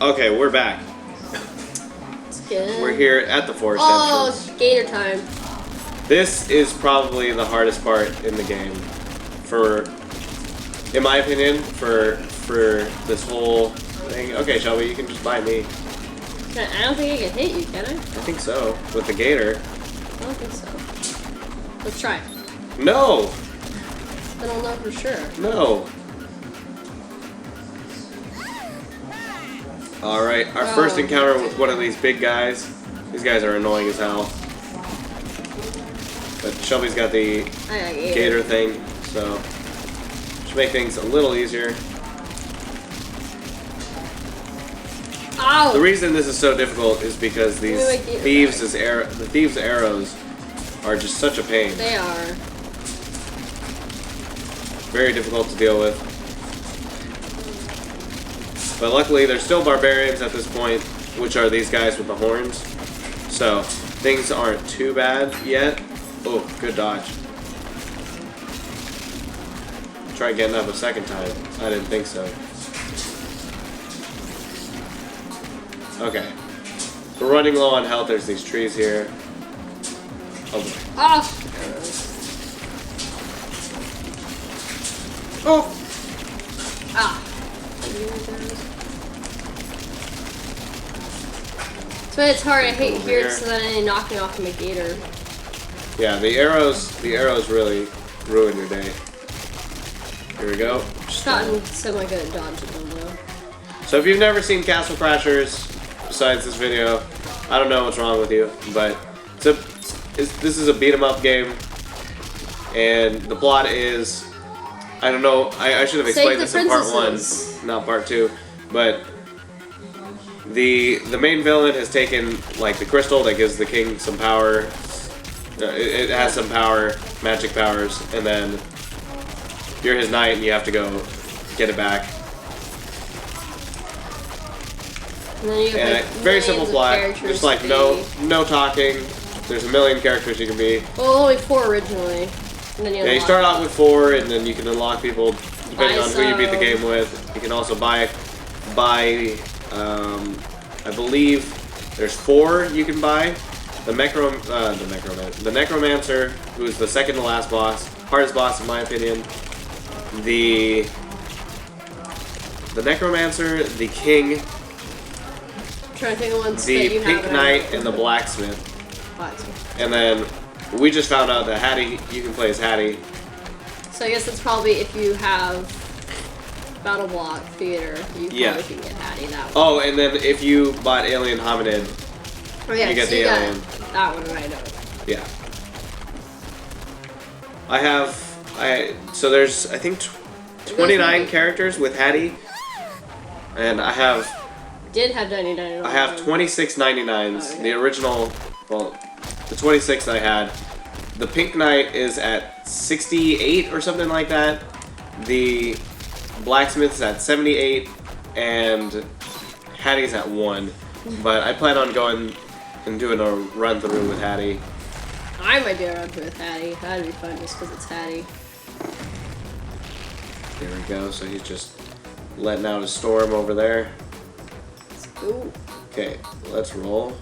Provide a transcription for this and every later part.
Okay, we're back. It's good. We're here at the forest entrance. Oh, gator time. This is probably the hardest part in the game. In my opinion, for this whole thing. Okay, Shelby, you can just buy me. I don't think I can hit you, can I? I think so. With the gator. I don't think so. Let's try. No! I don't know for sure. No. Alright, our first encounter with one of these big guys. These guys are annoying as hell. But Shelby's got the gator thing, so should make things a little easier. Ow! The reason this is so difficult is because these thieves' arrows are just such a pain. They are. Very difficult to deal with. But luckily, they're still barbarians at this point, which are these guys with the horns. So, things aren't too bad yet. Oh, good dodge. Try getting up a second time. I didn't think so. Okay. We're running low on health. There's these trees here. Oh. Ah! Oh! Ah! But it's hard. I hate here so that I knock me off my gator. Yeah, the arrows really ruin your day. Here we go. Just gotten semi good at dodging them though. So if you've never seen Castle Crashers, besides this video, I don't know what's wrong with you, but this is a beat 'em up game, and the plot is, I don't know, I should have explained this in part 1, not part 2, but the main villain has taken like the crystal that gives the king some power. It has some power, magic powers, and then you're his knight and you have to go get it back. And then you have like very simple plot, just like no talking. There's a million characters you can be. Well, only 4 originally. And then you start out with 4, and then you can unlock people depending on who you beat the game with. You can also buy. I believe there's 4 you can buy. The Necromancer, who's the second to last boss, hardest boss in my opinion. The Necromancer, the King, I'm trying to think of ones the that you Pink have Knight, and the Blacksmith. And then we just found out that Hattie, you can play as Hattie. So I guess that's probably if you have BattleBlock Theater, you probably can get Hattie that one. Oh, and then if you bought Alien Hominid, you get the alien. That one right now. Yeah. So there's, I think, 29 characters with Hattie, and I have 99. I have 26 99s. Okay. The original, well, the 26 that I had. The Pink Knight is at 68 or something like that. The Blacksmith's at 78, and Hattie's at 1. But I plan on going and doing a run through with Hattie. I might do a run through with Hattie. That'd be fun just because it's Hattie. There we go. So he's just letting out a storm over there. Ooh. Okay, let's roll.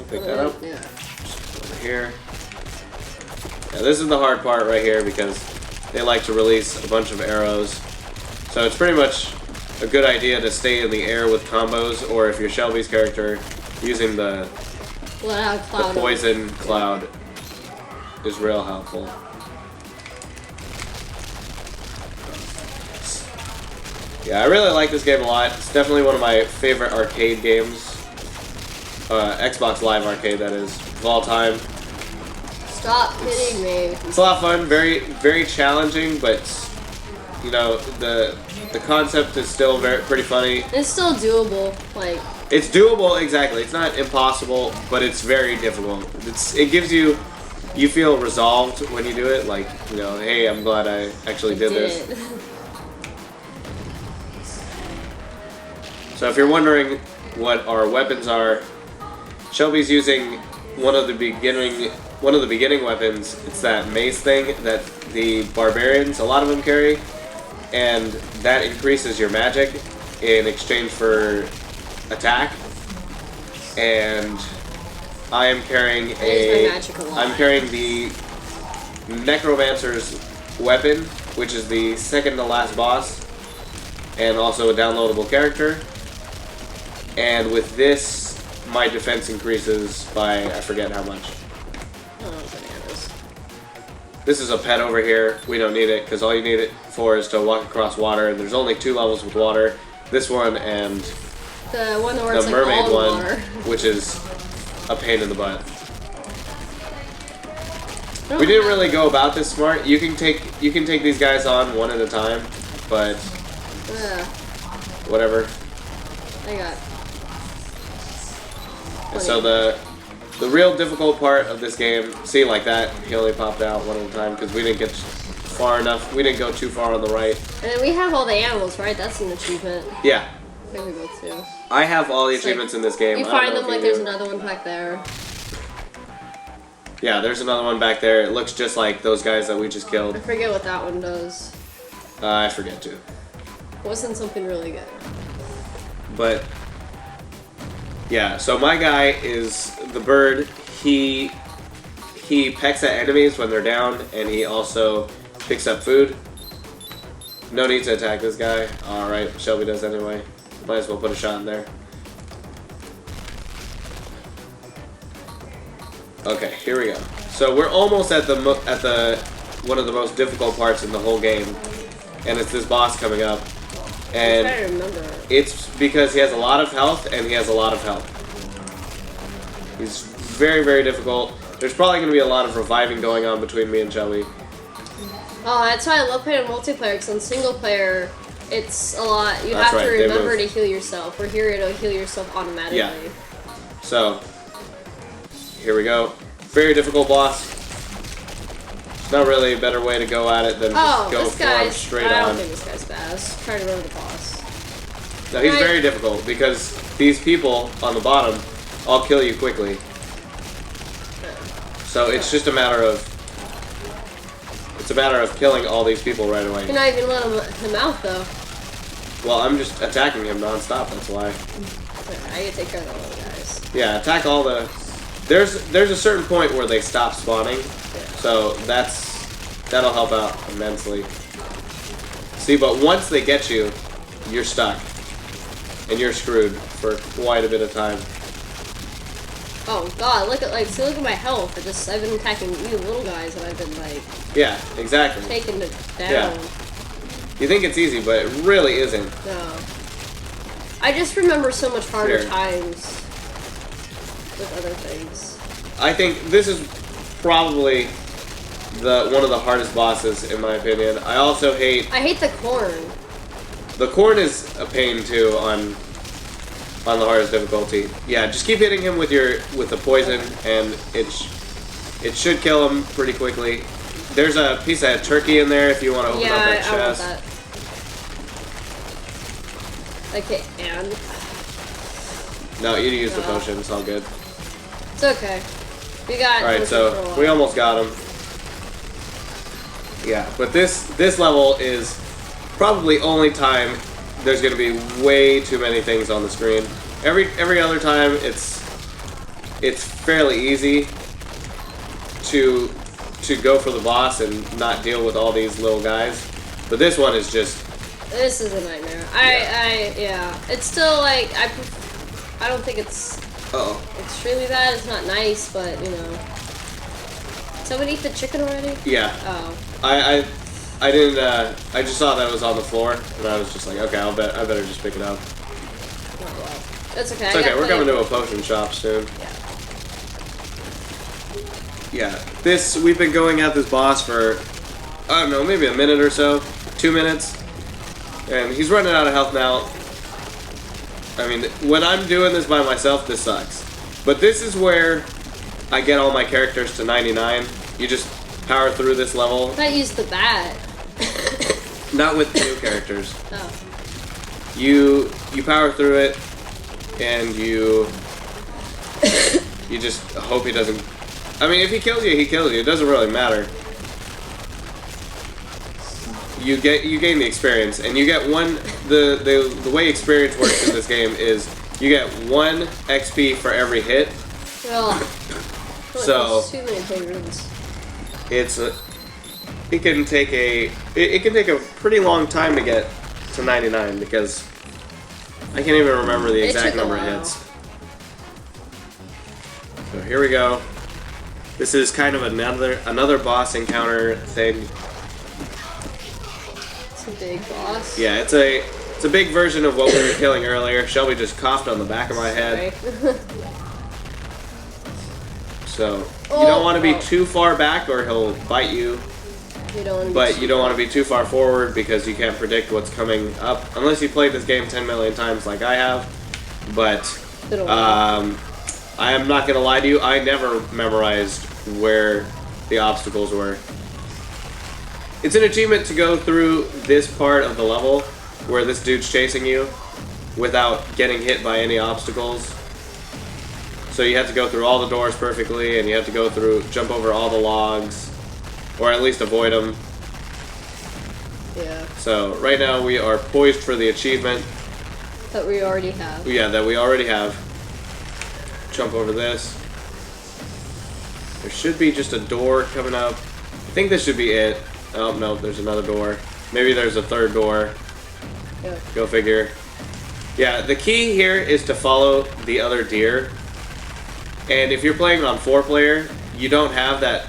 Pick that up. Yeah. Just over here. Yeah, this is the hard part right here because they like to release a bunch of arrows. So it's pretty much a good idea to stay in the air with combos, or if you're Shelby's character, using the poison cloud is real helpful. Yeah, I really like this game a lot. It's definitely one of my favorite arcade games. Xbox Live Arcade, that is, of all time. Stop hitting me. It's a lot of fun, very, very challenging, but you know, the concept is still pretty funny. It's still doable, like. It's doable, exactly. It's not impossible, but it's very difficult. It gives you feel resolved when you do it, like, you know, hey, I'm glad I actually did this. So if you're wondering what our weapons are, Shelby's using one of the beginning weapons. It's that mace thing that the barbarians, a lot of them carry, and that increases your magic. in exchange for attack, and I am carrying I'm carrying the Necromancer's weapon, which is the second to last boss, and also a downloadable character. And with this, my defense increases by, I forget how much. Oh, bananas. This is a pet over here. We don't need it, because all you need it for is to walk across water, and there's only 2 levels with water. This one and the one where it's the like mermaid all one, water. which is a pain in the butt. We didn't really go about this smart. You can take these guys on one at a time, but whatever. I got. And so the real difficult part of this game, see, like that, he only popped out one at a time because we didn't get far enough. We didn't go too far on the right. And then we have all the animals, right? That's an achievement. Yeah. I think we both do. I have all the achievements in this game. You find them like there's another one back there. Yeah, there's another one back there. It looks just like those guys that we just killed. I forget what that one does. I forget too. Wasn't something really good. But yeah, so my guy is the bird. He pecks at enemies when they're down, and he also picks up food. No need to attack this guy. Alright, Shelby does anyway. Might as well put a shot in there. Okay, here we go. So we're almost at the one of the most difficult parts in the whole game, and it's this boss coming up. And I'm trying to remember. It's because he has a lot of health and he has a lot of health. He's very, very difficult. There's probably going to be a lot of reviving going on between me and Shelby. Oh, that's why I love playing multiplayer, because on single player, it's a lot. You have to remember to heal yourself, or here it'll heal yourself automatically. Yeah. So, here we go. Very difficult boss. There's not really a better way to go at it than just go for him straight on. I don't think this guy's bad. I was trying to remember the boss. No, he's very difficult, because these people on the bottom all kill you quickly. So it's just a matter of killing all these people right away. You're not even letting him out though. Well, I'm just attacking him non-stop, that's why. I gotta take care of all the guys. Yeah, attack all the... There's a certain point where they stop spawning, so that'll help out immensely. See, but once they get you, you're stuck. And you're screwed for quite a bit of time. Oh god, look at my health. I've been attacking you little guys, and I've been like... Yeah, exactly. Taking it down. Yeah. You think it's easy, but it really isn't. No. I just remember so much harder times with other things. I think this is probably one of the hardest bosses, in my opinion. I also hate... I hate the corn. The corn is a pain, too, on the hardest difficulty. Yeah, just keep hitting him with the poison, and it should kill him pretty quickly. There's a piece of turkey in there if you want to open up that chest. I want that. Okay, and... No, you use the potion. It's all good. It's okay. We got... Alright, so we almost got him. Yeah, but this level is probably only time there's going to be way too many things on the screen. Every other time, it's fairly easy to go for the boss and not deal with all these little guys. But this one is just... This is a nightmare. Yeah. It's still like, I don't think it's extremely bad. It's not nice, but, you know. Somebody eat the chicken already? Yeah. Oh. I didn't, I just saw that it was on the floor, and I was just like, okay, I better just pick it up. Oh, well. That's okay. It's okay, we're coming to a potion shop soon. Yeah. We've been going at this boss for, I don't know, maybe a minute or so. 2 minutes. And he's running out of health now. I mean, when I'm doing this by myself, this sucks. But this is where I get all my characters to 99. You just power through this level. I thought you used the bat. Not with new characters. Oh. You power through it, and you just hope he doesn't... I mean, if he kills you, he kills you. It doesn't really matter. you gain the experience, and you get one. The way experience works in this game is you get 1 XP for every hit. Oh. So too many playgrounds. It can take a pretty long time to get to 99 because I can't even remember the exact number of hits. So here we go. This is kind of another boss encounter thing. It's a big boss. Yeah, it's a big version of what we were killing earlier. Shelby just coughed on the back of my head. So you don't want to be too far back or he'll bite you. You don't want to be too far forward because you can't predict what's coming up unless you played this game 10 million times like I have. But I am not going to lie to you, I never memorized where the obstacles were. It's an achievement to go through this part of the level where this dude's chasing you without getting hit by any obstacles. So you have to go through all the doors perfectly, and you have to jump over all the logs, or at least avoid them. Yeah. So right now we are poised for the achievement. That we already have. Yeah, that we already have. Jump over this. There should be just a door coming up. I think this should be it. Oh, no, there's another door. Maybe there's a third door. Yeah. Go figure. Yeah, the key here is to follow the other deer. And if you're playing on 4-player, you don't have that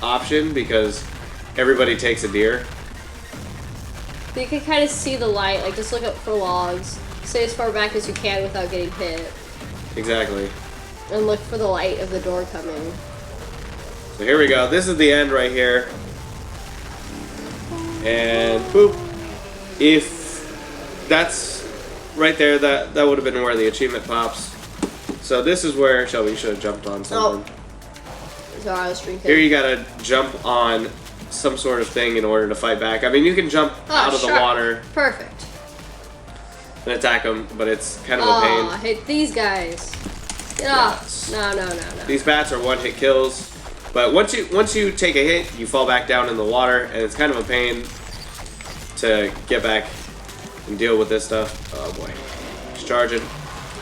option because everybody takes a deer. You can kind of see the light, like just look up for logs. Stay as far back as you can without getting hit. Exactly. And look for the light of the door coming. So here we go. This is the end right here. And boop. If that's right there, that would have been where the achievement pops. So this is where Shelby should have jumped on something. Oh. Sorry, I was drinking. Here you gotta jump on some sort of thing in order to fight back. I mean, you can jump out of the water. Perfect. And attack them, but it's kind of a pain. I hate these guys. Get off. No. These bats are one-hit kills. But once you take a hit, you fall back down in the water, and it's kind of a pain to get back and deal with this stuff. Oh boy. He's charging.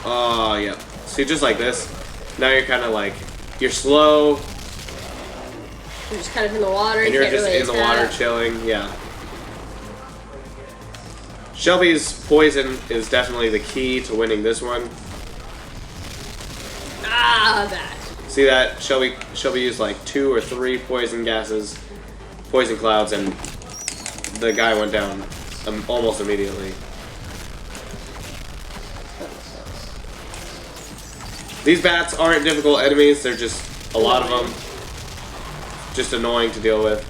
Oh, yeah. See, just like this. Now you're kind of like, you're slow. You're just kind of in the water. And you're just in the water chilling, yeah. Shelby's poison is definitely the key to winning this one. Ah, that. See that? Shelby used like 2 or 3 poison clouds, and the guy went down almost immediately. These bats aren't difficult enemies, they're just a lot of them. Just annoying to deal with.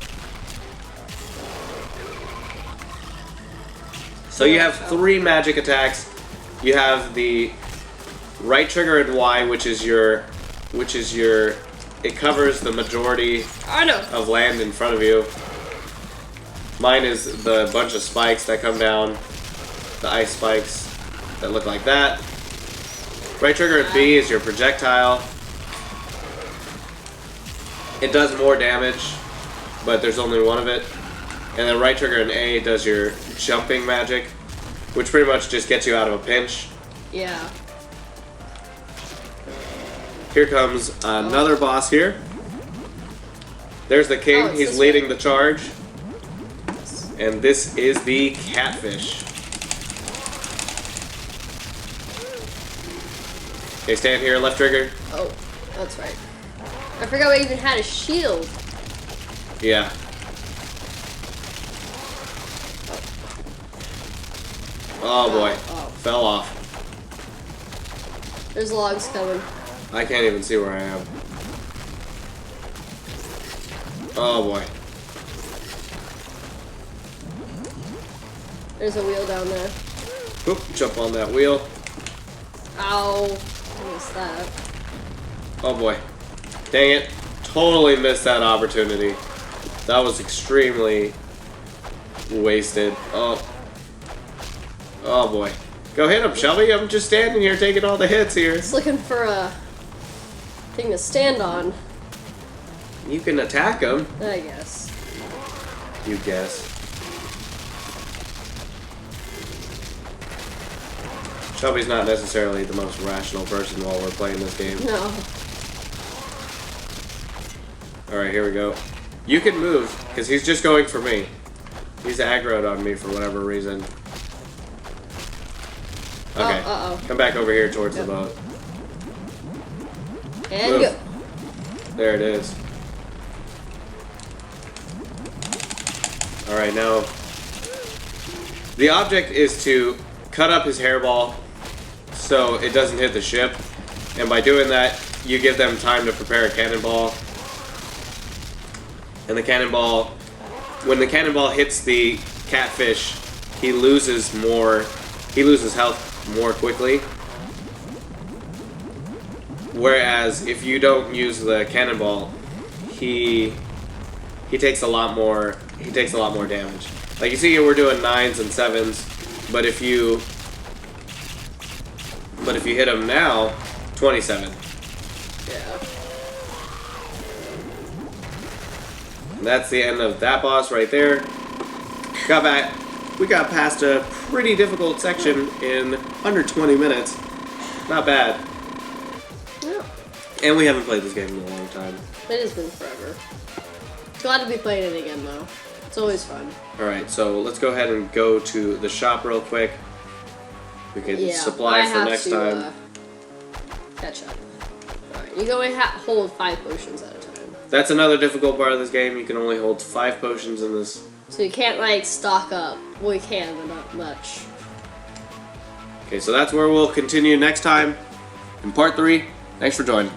So you have 3 magic attacks. You have the right trigger and Y, which is your it covers the majority of land in front of you. Mine is the bunch of spikes that come down, the ice spikes that look like that. Right trigger and B is your projectile. It does more damage, but there's only one of it. And then right trigger and A does your jumping magic, which pretty much just gets you out of a pinch. Yeah. Here comes another boss here. There's the king. He's leading the charge. And this is the catfish. Okay, stand here, left trigger. Oh, that's right. I forgot we even had a shield. Yeah. Oh boy. Fell off. There's logs coming. I can't even see where I am. Oh boy. There's a wheel down there. Oop, jump on that wheel. Ow. I missed that. Oh boy. Dang it. Totally missed that opportunity. That was extremely wasted. Oh. Oh boy. Go hit him, Shelby. I'm just standing here taking all the hits here. Just looking for a thing to stand on. You can attack him. I guess. You guess. Shelby's not necessarily the most rational person while we're playing this game. No. Alright, here we go. You can move, because he's just going for me. He's aggroed on me for whatever reason. Okay. Uh-oh. Come back over here towards the boat. And move. go. There it is. Alright, now the object is to cut up his hairball so it doesn't hit the ship, and by doing that you give them time to prepare a cannonball, and the cannonball, when the cannonball hits the catfish, he loses health more quickly, whereas if you don't use the cannonball, he takes a lot more damage. Like you see here, we're doing 9s and 7s, but if you hit him now, 27. Yeah. And that's the end of that boss right there. We got past a pretty difficult section in under 20 minutes. Not bad. Yeah. And we haven't played this game in a long time. It has been forever. Glad to be playing it again, though. It's always fun. Alright, so let's go ahead and go to the shop real quick. We can supply for next time. Catch up. Alright, you can only hold 5 potions at a time. That's another difficult part of this game. You can only hold 5 potions in this. So you can't, like, stock up. Well, you can, but not much. Okay, so that's where we'll continue next time in part 3. Thanks for joining.